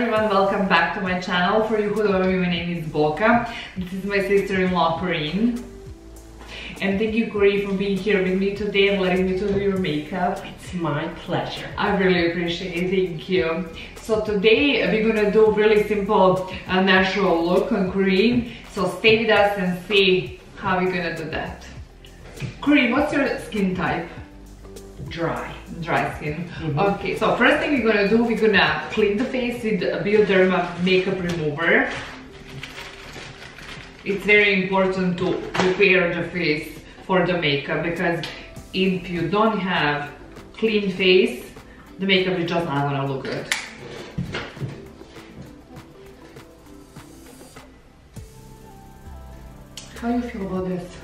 everyone, welcome back to my channel. For you who don't know me, my name is Boka. This is my sister-in-law Corrine. And thank you, Corrine, for being here with me today and letting me do your makeup. It's my pleasure. I really appreciate it, thank you. So today we're gonna do a really simple natural look on Corrine. So stay with us and see how we're gonna do that. Corrine, what's your skin type? Dry. Dry skin. Okay, so first thing we're gonna do, we're gonna clean the face with Bioderma makeup remover. It's very important to prepare the face for the makeup, because if you don't have clean face, the makeup is just not gonna look good. How do you feel about this?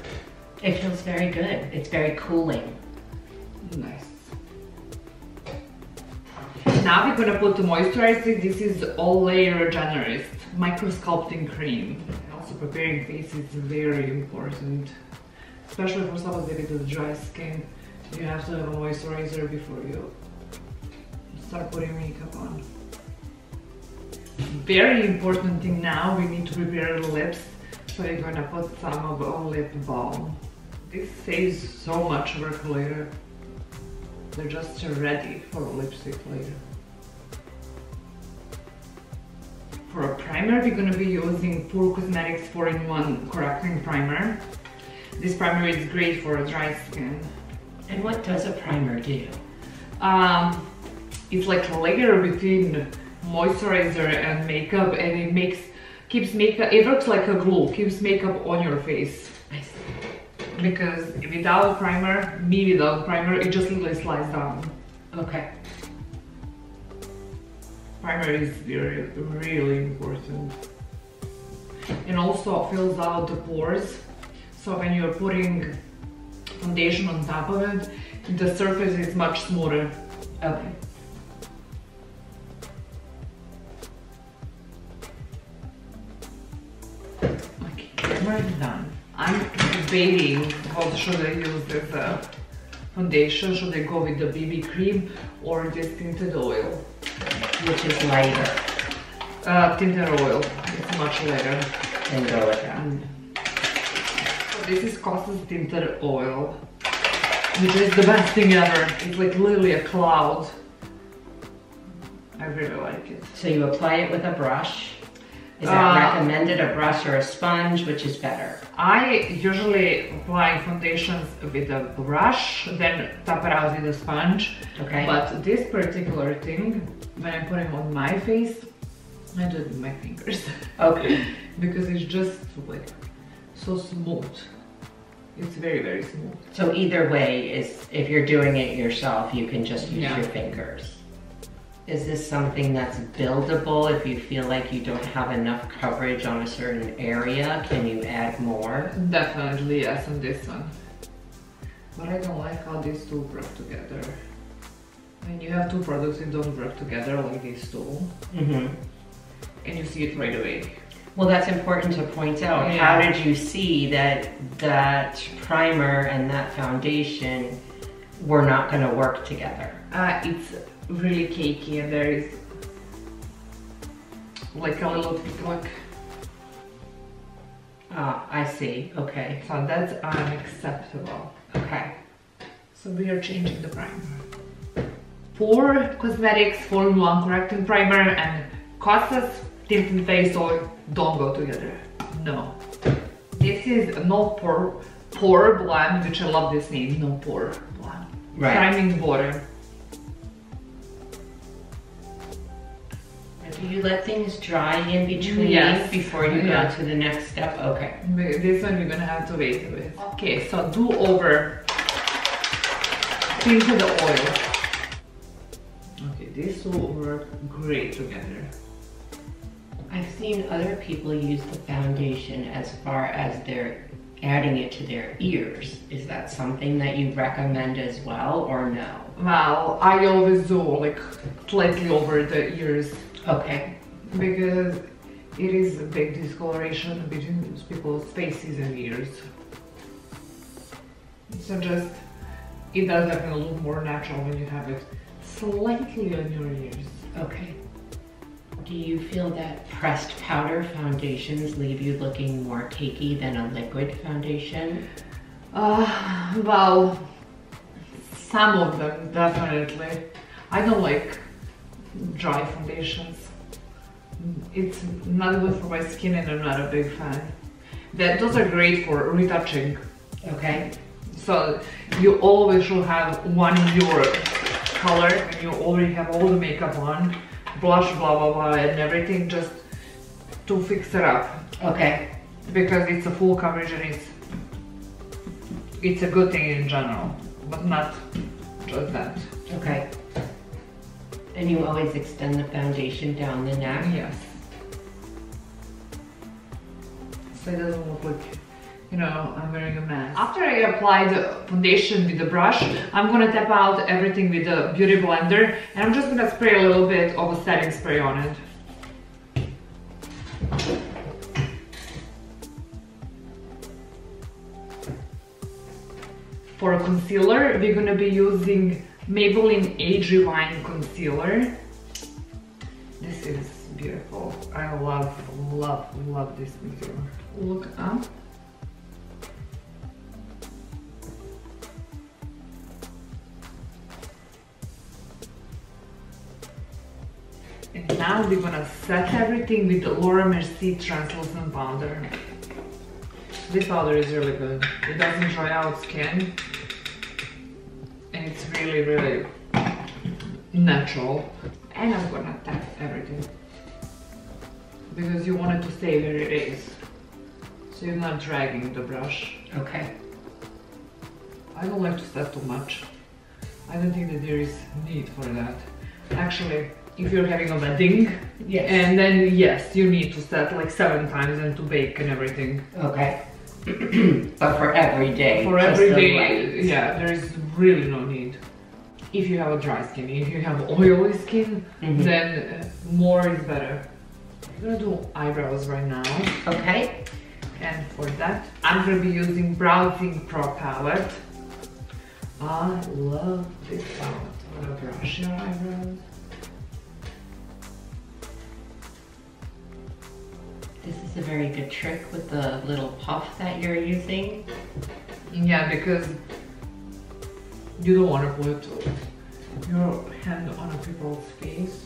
It feels very good. It's very cooling. Nice. Now we're gonna put the moisturizer. This is All Layer Generous Micro Sculpting Cream. Also preparing face is very important, especially for somebody with a dry skin. You have to have a moisturizer before you start putting makeup on. Very important thing now, we need to prepare the lips. So we're gonna put some of our lip balm. This saves so much work later. They're just ready for a lipstick later. For a primer, we're going to be using Pure Cosmetics 4-in-1 Correcting Primer. This primer is great for a dry skin. And what does a primer do? It's like a layer between moisturizer and makeup, and it keeps makeup. It works like a glue, keeps makeup on your face. I see. Because without primer, without primer, it just literally slides down. Okay. Primer is really important. And also fills out the pores. So when you're putting foundation on top of it, the surface is much smoother. Okay. Okay, primer is done. I'm debating what should I use as a foundation. Should I go with the BB cream or this tinted oil? Which is lighter. Tinted oil. It's much lighter. And go with that. So this is Cosmos tinted oil, which is the best thing ever. It's like literally a cloud. I really like it. So you apply it with a brush. Is that recommended, a brush or a sponge? Which is better? I usually apply foundations with a brush, then tap it out with a sponge. Okay. But this particular thing, when I'm putting on my face, I do it with my fingers. Okay. Because it's just like so smooth. It's very, very smooth. So either way, is if you're doing it yourself, you can just use your fingers. Is this something that's buildable? If you feel like you don't have enough coverage on a certain area, can you add more? Definitely yes on this one. But I don't like how these two work together. When you have two products that don't work together like these two, and you see it right away. Well, that's important to point out. Yeah. How did you see that that primer and that foundation were not going to work together? It's really cakey, and there is like a little look. I see. Okay. So that's unacceptable. Okay. So we are changing the primer. Pure Cosmetics 4-in-1 Correcting Primer and Costas Tinted Face Oil don't go together. No. This is No Pore Blend, which I love this name, No Pore Blend. Right. Priming water. Do you let things dry in between before you go to the next step? Okay. This one we're gonna have to wait with. Okay, so do over tinted oil. Okay, these will work great together. I've seen other people use the foundation as far as they're adding it to their ears. Is that something that you recommend as well, or no? Well, I always do like slightly over the ears. Okay. Because it is a big discoloration between people's faces and ears. So just, it does definitely look more natural when you have it slightly on your ears. Okay. Do you feel that pressed powder foundations leave you looking more cakey than a liquid foundation? Well, some of them definitely. I don't like dry foundations. It's not good for my skin and I'm not a big fan. Those are great for retouching. Okay. So you always should have one in your color and you already have all the makeup on, blush, blah blah blah and everything, just to fix it up. Okay. Because it's a full coverage and it's a good thing in general, but not just that. Okay. And you always extend the foundation down the neck? Yes. So it doesn't look like, you know, I'm wearing a mask. After I apply the foundation with the brush, I'm gonna tap out everything with the beauty blender and I'm just gonna spray a little bit of a setting spray on it. For a concealer, we're gonna be using Maybelline Age Rewind Concealer. This is beautiful. I love this concealer. Look up. And now we're gonna set everything with the Laura Mercier translucent powder. This powder is really good. It doesn't dry out skin. And it's really natural. And I'm gonna tap everything. Because you want it to stay where it is. So you're not dragging the brush. Okay. I don't like to set too much. I don't think that there is need for that. Actually, if you're having a wedding, yes. And then yes, you need to set like 7 times and to bake and everything. Okay. But for every day. For every day, yeah, there is really no need. If you have a dry skin, if you have oily skin, then more is better. I'm gonna do eyebrows right now. Okay. And for that, I'm gonna be using Browsing Pro palette. I love this palette. I'm gonna brush your eyebrows. This is a very good trick with the little puff that you're using. Yeah, because you don't want to put your hand on a people's face.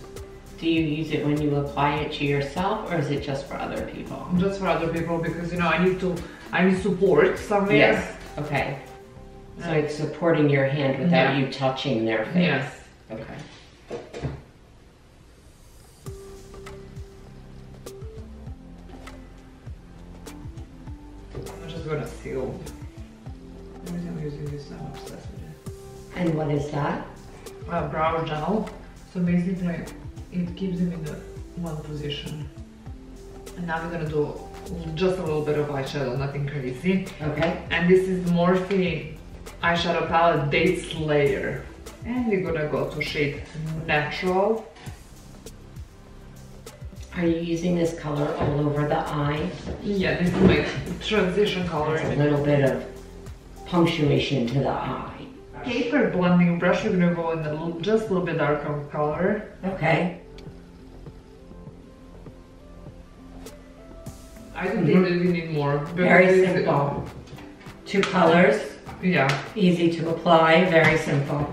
Do you use it when you apply it to yourself, or is it just for other people? Just for other people, because you know I need support somewhere. Yes. Okay. So it's supporting your hand without you touching their face. Yes. Okay. I'm just gonna seal. Every time I'm using this, I'm obsessed with it. And what is that? Brow gel. So basically, it keeps them in the one position. And now we're gonna do just a little bit of eyeshadow, nothing crazy. Okay. And this is Morphe eyeshadow palette Base Layer. And we're gonna go to shade Natural. Are you using this color all over the eye? Yeah, this is my transition color. It's a little bit of punctuation to the eye. Paper blending brush, we're gonna go in just a little bit darker color. Okay. I don't think that we need more. Very simple. 2 colors. Yeah. Easy to apply, very simple.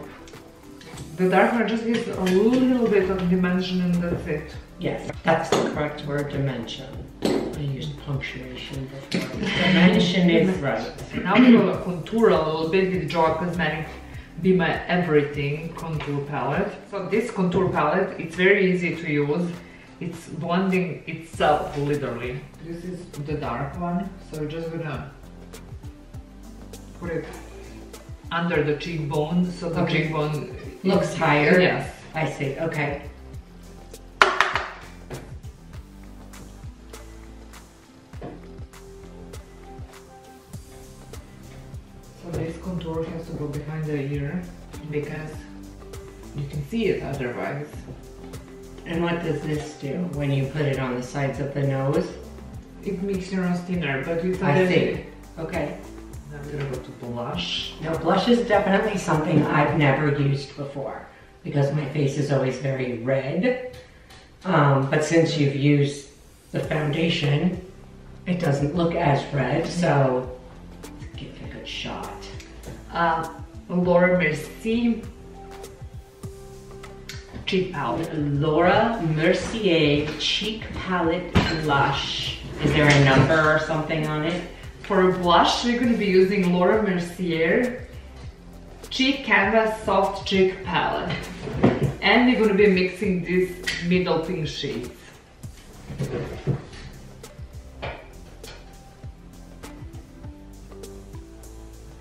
The darker just gives a little bit of dimension and that's it. Yes, that's the correct word, dimension. I used punctuation before. Dimension is right. Now we're gonna contour a little bit with Joy Cosmetics Be My Everything contour palette. So this contour palette, it's very easy to use. It's blending itself, literally. This is the dark one, so we're just gonna put it under the cheekbone, so the cheekbone looks higher. Yes. I see, okay. So this contour has to go behind the ear because you can see it otherwise. And what does this do when you put it on the sides of the nose? It makes your nose thinner, but it's I see. Okay. Now I'm gonna go to blush. Now blush is definitely something I've never used before because my face is always very red. But since you've used the foundation, it doesn't look as red, so let's give it a good shot. Laura Mercier cheek palette. Laura Mercier cheek palette blush. Is there a number or something on it? For blush, we're going to be using Laura Mercier Cheek Canvas Soft Cheek Palette. And we're going to be mixing these middle pink shades.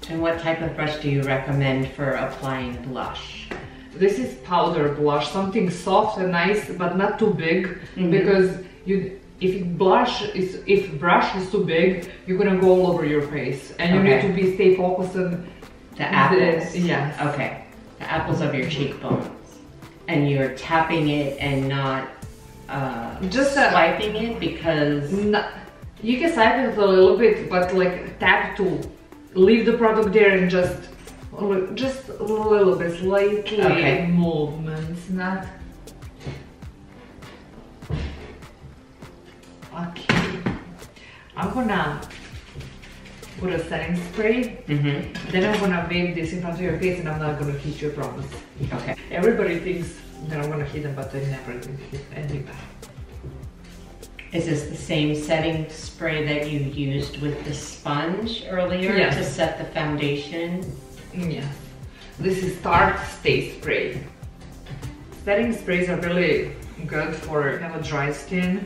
And what type of brush do you recommend for applying blush? This is powder blush, something soft and nice, but not too big, because if brush is too big, you're gonna go all over your face, and you need to stay focused on the apples. Yes. Okay, the apples of your cheekbones, and you're tapping it and not just swiping it, because you can swipe it a little bit, but like tap to leave the product there and just a little bit, slightly movements, not. Okay, I'm gonna put a setting spray, then I'm gonna wave this in front of your face, and I'm not gonna hit you, I promise. Okay. Everybody thinks that I'm gonna hit them, but they never hit anybody. Is this the same setting spray that you used with the sponge earlier to set the foundation? Yes. This is Tarte Stay Spray. Setting sprays are really good for kind of dry skin.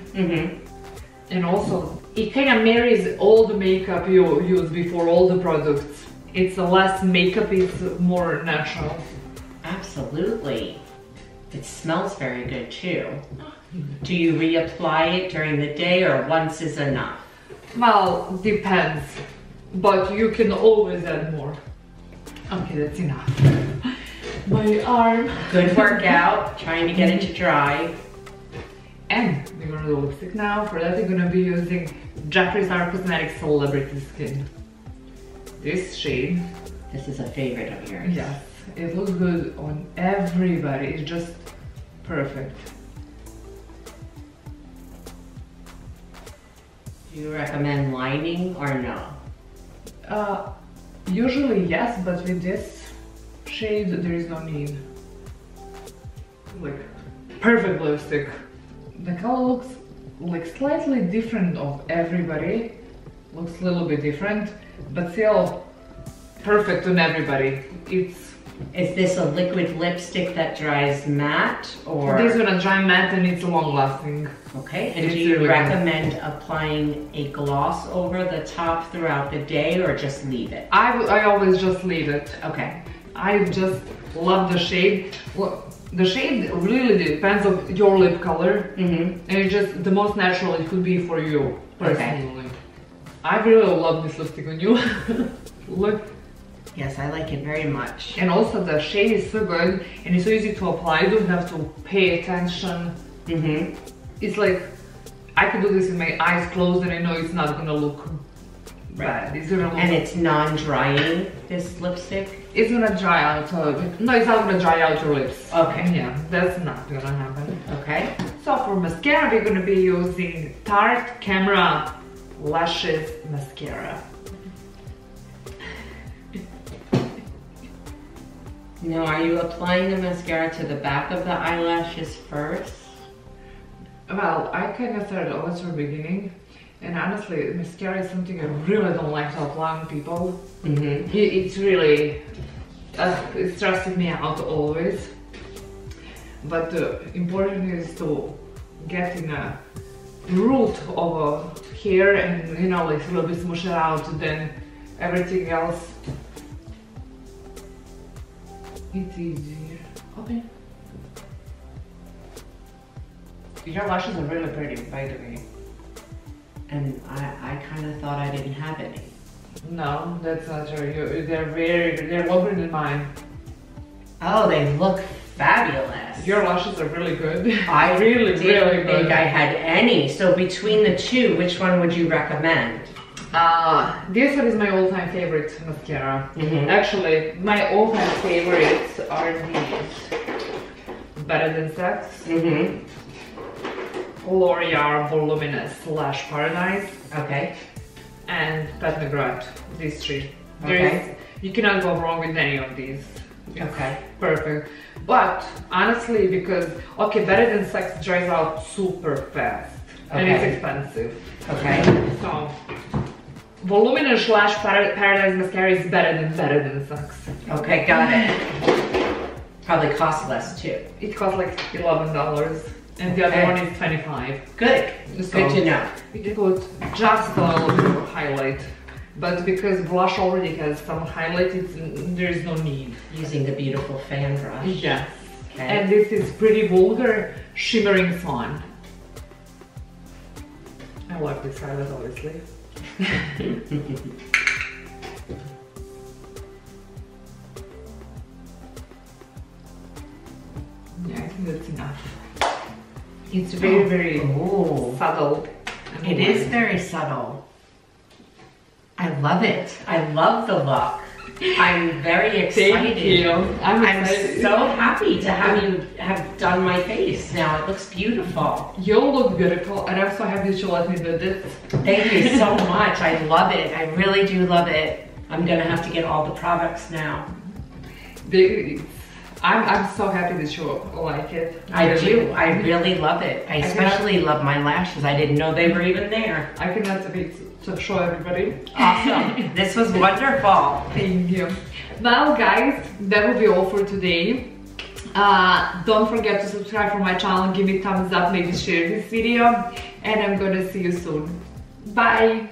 And also, it kind of marries all the makeup you use before, all the products. It's less makeup, it's more natural. Absolutely. It smells very good too. Do you reapply it during the day, or once is enough? Well, depends. But you can always add more. Okay, that's enough. My arm. Good workout, trying to get it to dry. And we're gonna do lipstick now. For that, we're gonna be using Jeffree Star Cosmetics Celebrity Skin. This shade. This is a favorite of yours. Yes, it looks good on everybody. It's just perfect. Do you recommend lining or no? Usually yes, but with this shade there is no need. Like, perfect lipstick. The color looks like slightly different of everybody. Looks a little bit different, but still perfect on everybody. Is this a liquid lipstick that dries matte, or? This is gonna dry matte and it's long lasting. Okay, and do you recommend applying a gloss over the top throughout the day, or just leave it? I always just leave it. Okay. I just love the shade. Well, the shade really depends on your lip color, and it's just the most natural it could be for you personally. Okay. I really love this lipstick on you. Look. Yes, I like it very much. And also the shade is so good and it's so easy to apply. You don't have to pay attention. It's like, I could do this with my eyes closed and I know it's not gonna look bad. It's gonna look, and it's non-drying, this lipstick? It's gonna dry out. No, it's not gonna dry out your lips. Okay. Yeah, that's not gonna happen. Okay. So for mascara, we're gonna be using Tarte Camera Lashes Mascara. Now, are you applying the mascara to the back of the eyelashes first? Well, I kind of started always from the beginning, and honestly, mascara is something I really don't like to apply on people. It's really, it stresses me out always. But the important is to get in a root of a hair and, you know, like a little bit smush it out, then everything else. It's easier. Okay. Your lashes are really pretty, by the way. And I kind of thought I didn't have any. No, that's not true. They're longer than mine. Oh, they look fabulous. Your lashes are really good. I really didn't good. think I had any. So between the two, which one would you recommend? This one is my all-time favorite mascara. Actually, my all-time favorites are these. Better Than Sex. L'Oreal Voluminous Lash Paradise. Okay. And Pat McGrath, these three. Okay. You cannot go wrong with any of these. It's okay. Perfect. But honestly, because, okay, Better Than Sex dries out super fast. Okay. And it's expensive. Okay. So, Voluminous Lash Paradise Mascara is better than Sex. Okay, got it. Probably costs less too. It costs like $11. And the other one is 25. Good. So Good to know. We can put just a little bit of highlight. But because blush already has some highlight, there is no need. Using the beautiful fan brush. Yes. Okay. And this is Pretty Vulgar Shimmering Fawn. I love this highlight, obviously. Yeah, I think that's enough. It's very subtle. It is very subtle. I love it. I love the look. I'm very excited. Thank you. I'm so happy to have you have done my face now. It looks beautiful. You look beautiful, and I'm so happy that you let me do this. Thank you so much. I love it. I really do love it. I'm gonna have to get all the products now. I'm so happy that you like it. I do. I really love it. I especially love my lashes. I didn't know they were even there. I cannot wait to show everybody. Awesome. This was wonderful. Thank you. Well, guys, that will be all for today. Don't forget to subscribe for my channel, give me thumbs up, maybe share this video, and I'm gonna see you soon. Bye.